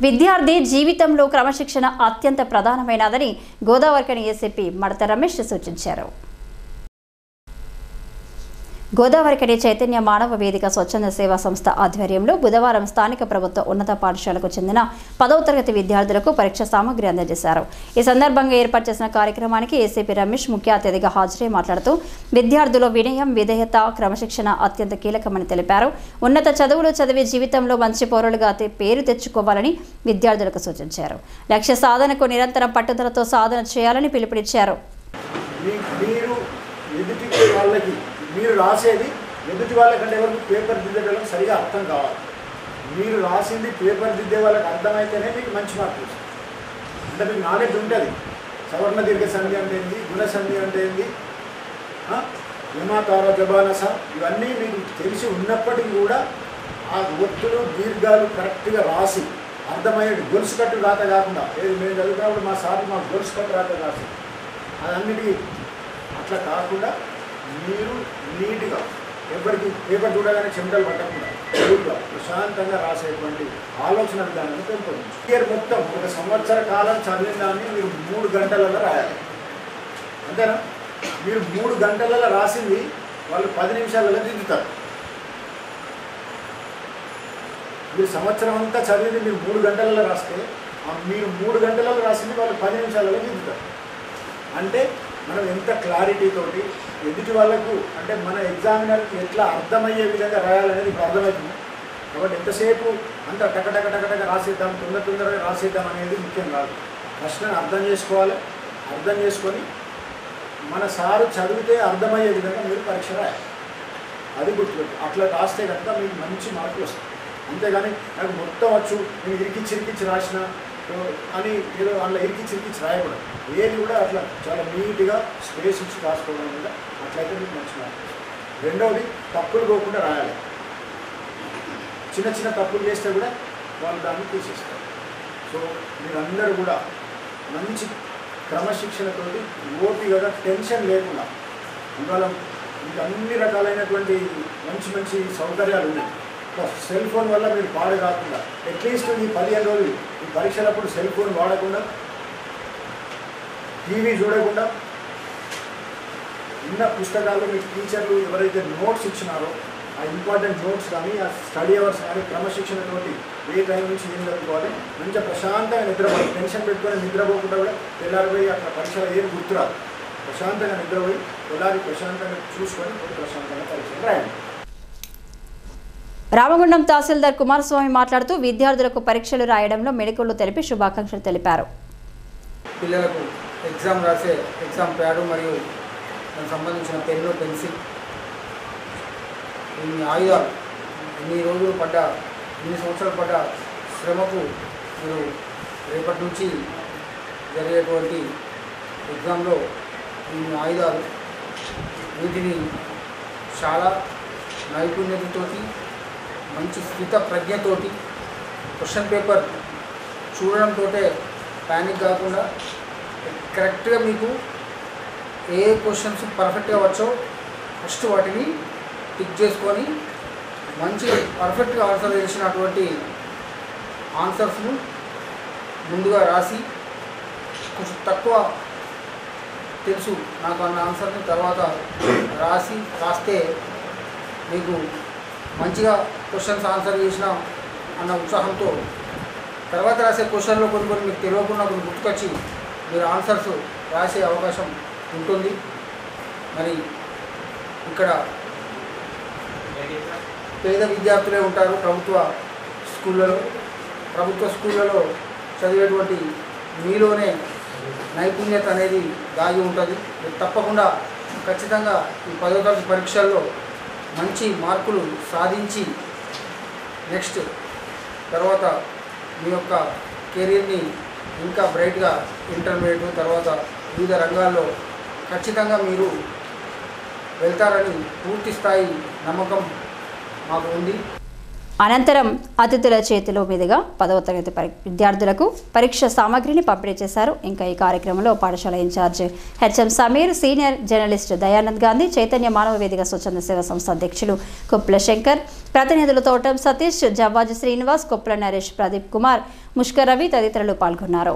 విద్యార్థి జీవితంలో క్రమశిక్షణ అత్యంత ప్రధానమైనదని గోదావరిఖని ఏసీపీ మడత రమేష్ సూచించారు. గోదావరిఖని చైతన్య మానవ వేదిక స్వచ్ఛంద సేవా సంస్థ ఆధ్వర్యంలో బుధవారం స్థానిక ప్రభుత్వ ఉన్నత పాఠశాలకు చెందిన 10వ తరగతి విద్యార్థులకు పరీక్ష సామగ్రి అందజేశారు. ఈ సందర్భంగా ఏర్పాటు చేసిన కార్యక్రమానికి ఏసీపీ రమేష్ ముఖ్య అతిథిగా హాజరై మాట్లాడుతూ విద్యార్థుల వినయం, విధేయత, క్రమశిక్షణ అత్యంత కీలకమని తెలిపారు. ఉన్నత చదువులు చదివి జీవితంలో మంచి పౌరులుగా పేరు తెచ్చుకోవాలని విద్యార్థులకు సూచించారు. లక్ష్య సాధనకు నిరంతరం పట్టుదలతో సాధన చేయాలని పిలుపునిచ్చారు. మీరు రాసేది ఎదుటి వాళ్ళకంటే వరకు పేపర్ దిద్దేవాళ్ళకి సరిగా అర్థం కావాలి. మీరు రాసింది పేపర్ దిద్దే వాళ్ళకి అర్థమైతేనే మీకు మంచి మార్కులు వస్తాయి. అంటే మీకు నాలెడ్జ్ ఉంటుంది. సవర్ణ దీర్ఘ సంధి అంటే ఏంది, గుణ సంధి అంటే ఏంది, విమాతార జబానస ఇవన్నీ మీకు తెలిసి ఉన్నప్పటికీ కూడా ఆ ఒత్తులు దీర్ఘాలు కరెక్ట్గా రాసి అర్థమయ్యేది గొలుసు కట్టు రాత కాకుండా ఏది మేము చదువుకున్నప్పుడు మా సార్ మాకు గొలుసు కట్టు రాత రాసి అదన్నిటికీ అట్లా కాకుండా మీరు నీట్గా ఎవరికి పేపర్ చూడగానే చెమటలు పట్టకుండా తెలుగుగా ప్రశాంతంగా రాసేటువంటి ఆలోచన విధానాన్ని పెంపొందించు. ఇయర్ మొత్తం ఒక సంవత్సర కాలం చదివిన దాన్ని మీరు 3 గంటలలో రాయాలి. అంతేనా? మీరు 3 గంటలలో రాసింది వాళ్ళు 10 నిమిషాలలో దిద్దుతారు. మీరు సంవత్సరం అంతా చదివింది మీరు 3 గంటలలో రాస్తే మీరు 3 గంటలలో రాసింది వాళ్ళు 10 నిమిషాలలో దిద్దుతారు. అంటే మనం ఎంత క్లారిటీతోటి ఎదుటి వాళ్ళకు అంటే మన ఎగ్జామినర్కి ఎట్లా అర్థమయ్యే విధంగా రాయాలనేది ఇప్పుడు అర్థమవుతుంది. కాబట్టి ఎంతసేపు అంత టకటక రాసేద్దాం, తొందరగా రాసేద్దాం అనేది ముఖ్యం కాదు. ప్రశ్నను అర్థం చేసుకోవాలి. అర్థం చేసుకొని మన సారు చదివితే అర్థమయ్యే విధంగా మీరు పరీక్ష రాయాలి. అది గుర్తుపెట్టు. అట్లా రాస్తే కనుక మీకు మంచి మార్కులు వస్తాయి. అంతేగాని నాకు మొత్తం వచ్చు నేను ఇరికిచ్చి రాసిన అని ఏదో అందులో ఇరికిచ్చి రాయకూడదు. ఏది కూడా అట్లా చాలా నీట్గా స్పేస్ ఇచ్చి రాసుకోవడం వల్ల అట్లయితే మీకు మంచి మార్కులు. రెండవది తప్పులు పోకుండా రాయాలి. చిన్న తప్పులు చేస్తే కూడా వాళ్ళు దాన్ని తీసేస్తారు. సో మీరందరూ కూడా మంచి క్రమశిక్షణతోటి ఓపికగా టెన్షన్ లేకుండా ఇవాళ మీకు అన్ని రకాలైనటువంటి మంచి సౌకర్యాలు ఉన్నాయి. సెల్ ఫోన్ వల్ల మీరు పాడు కాకుండా అట్లీస్ట్ ఈ 15 రోజులు ఈ పరీక్షలప్పుడు సెల్ ఫోన్ వాడకుండా, టీవీ చూడకుండా, ఉన్న పుస్తకాలు మీకు టీచర్లు ఎవరైతే నోట్స్ ఇచ్చినారో ఆ ఇంపార్టెంట్ నోట్స్ కానీ ఆ స్టడీ అవర్స్ కానీ క్రమశిక్షణతోటి ఏ టైం నుంచి ఏం చదువుకోవాలి, మంచిగా ప్రశాంతంగా నిద్రపోయి టెన్షన్ పెట్టుకొని నిద్రపోకుండా కూడా తెల్లారిపోయి అక్కడ పరీక్షలు ఏం గుర్తురాదు. ప్రశాంతంగా నిద్రపోయి తెల్లారి ప్రశాంతంగా చూసుకొని ప్రశాంతంగా పరీక్షలు రాయండి. రామగుండం తహసీల్దార్ కుమారస్వామి మాట్లాడుతూ విద్యార్థులకు పరీక్షలు రాయడంలో మెళకువలు తెలిపి శుభాకాంక్షలు తెలిపారు. పిల్లలకు ఎగ్జామ్ రాసే ఎగ్జామ్ ప్యాడ్ మరియు దానికి సంబంధించిన పెన్ను, పెన్సిల్, ఇన్ని ఆయుధాలు ఇన్ని సంవత్సరాలు పడ్డ శ్రమకు మీరు రేపటి నుంచి జరిగేటువంటి ఎగ్జామ్లో ఇన్ని ఆయుధాలు వీటిని చాలా నైపుణ్యతతోటి మంచి స్థిత ప్రజ్ఞతోటి క్వశ్చన్ పేపర్ చూడడంతో ప్యానిక్ కాకుండా కరెక్ట్గా మీకు ఏ క్వశ్చన్స్ పర్ఫెక్ట్గా వచ్చో ఫస్ట్ వాటిని టిక్ చేసుకొని మంచి పర్ఫెక్ట్గా ఆన్సర్ చేసినటువంటి ఆన్సర్స్ను ముందుగా రాసి కొంచెం తక్కువ తెలుసు నాకు అన్న ఆన్సర్ని తర్వాత రాస్తే మీకు మంచిగా క్వశ్చన్స్ ఆన్సర్ చేసిన అన్న ఉత్సాహంతో తర్వాత రాసే క్వశ్చన్లో కొన్ని మీకు తెలియకుండా కొన్ని గుర్తుకొచ్చి మీరు ఆన్సర్స్ రాసే అవకాశం ఉంటుంది. మరి ఇక్కడ పేద విద్యార్థులే ఉంటారు ప్రభుత్వ స్కూళ్ళలో చదివేటువంటి మీలోనే నైపుణ్యత అనేది దాగి ఉంటుంది. తప్పకుండా ఖచ్చితంగా ఈ 10వ తరగతి పరీక్షల్లో మంచి మార్కులు సాధించి నెక్స్ట్ తర్వాత మీ యొక్క కెరీర్ని ఇంకా బ్రైట్గా ఇంటర్మీడియట్ తర్వాత వివిధ రంగాల్లో ఖచ్చితంగా మీరు వెళ్తారని పూర్తి స్థాయి నమ్మకం మాకు ఉంది. అనంతరం అతిథుల చేతిలో మీదుగా 10వ తరగతి విద్యార్థులకు పరీక్ష సామగ్రిని పంపిణీ చేశారు. ఇంకా ఈ కార్యక్రమంలో పాఠశాల in charge HM Sameer, senior journalist Dayanand Gandhi, Chaitanya Manava Vedika స్వచ్ఛంద సేవా సంస్థ అధ్యక్షులు కొప్పుల శంకర్, ప్రతినిధులు తోటం సతీష్, జవ్వాజి శ్రీనివాస్, కొప్పుల నరేష్, ప్రదీప్ కుమార్, ముష్కర్ రవి తదితరులు పాల్గొన్నారు.